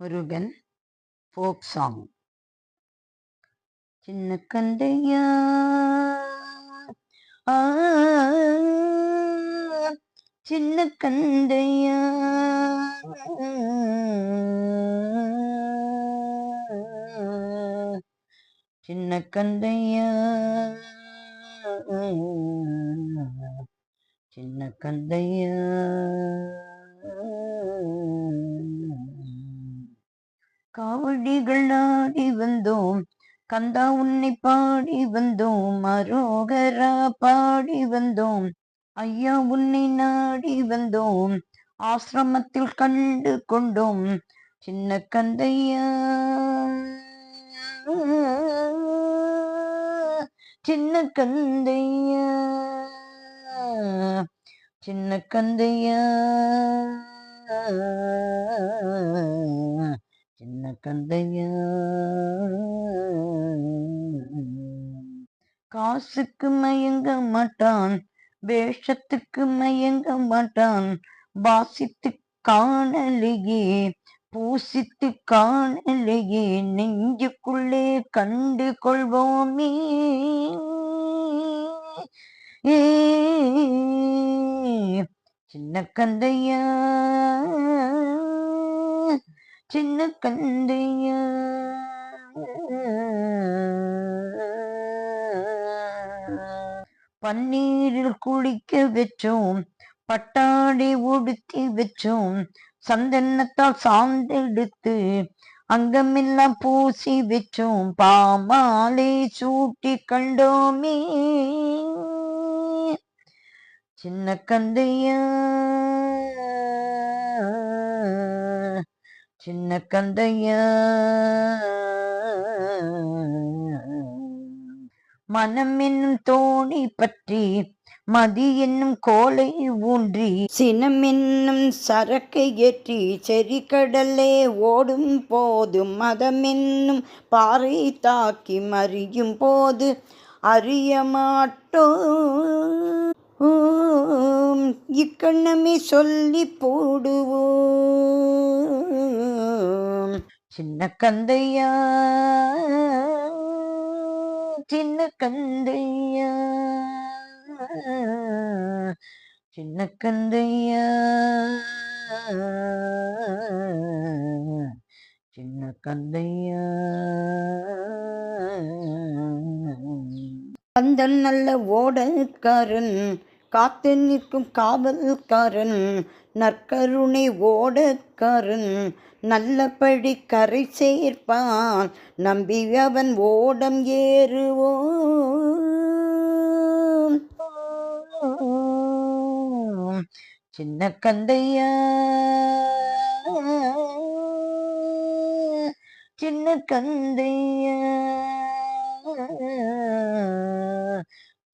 Murugan folk song. சின்ன கந்தையா சின்ன கந்தையா சின்ன கந்தையா சின்ன கந்தையா காவடிகள் நாடி வந்தோம், கந்தா உன்னை பாடி வந்தோம், அரோகரா பாடி வந்தோம், ஐயா உன்னை நாடி வந்தோம், ஆசிரமத்தில் கண்டு கொண்டோம் சின்ன கந்தையா சின்ன கந்தையா சின்ன கந்தையா சின்ன கந்தையா. காசுக்கு மயங்க மாட்டான், வேஷத்துக்கு மயங்க மாட்டான், வாசித்து காணலையே பூசித்து காணலையே, நெஞ்சுக்குள்ளே கண்டு கொள்வோமே சின்ன கந்தையா சின்ன கந்தையா. பன்னீரில் குளிக்க வச்சோம், பட்டாடை உடுத்தி வச்சோம், சந்தனத்தால் சாந்தெடுத்து அங்கமெல்லாம் பூசி வச்சோம், பாமாலை சூட்டி கண்டோமே சின்ன கந்தையா சின்ன கந்தையா. மனம் என்னும் தோணி பற்றி மதி என்னும் கோலை ஊன்றி, சினம் என்னும் சரக்கை ஏற்றி செறிகடலே ஓடும் போது, மதம் என்னும் பாறை தாக்கி மறியும் போது அறிய மாட்டோம், இக்கண்ணமே சொல்லி போடுவோம் சின்ன கந்தையா சின்ன கந்தையா சின்ன கந்தையா சின்ன கந்தையா. கந்தன் நல்ல ஓடக்காரன், காத்து நிற்கும் காவல்காரன், நற்கருணை ஓடக்காரன், நல்லபடி கரை சேர்ப்பான், நம்பி அவன் ஓடம் ஏறுவோம் சின்ன கந்தையா சின்ன கந்தையா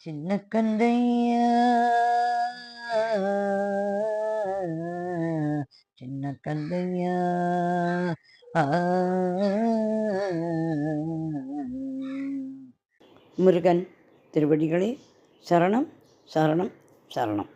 சின்ன கந்தையா சின்ன கந்தையா. முருகன் திருவடிகளே சரணம் சரணம் சரணம்.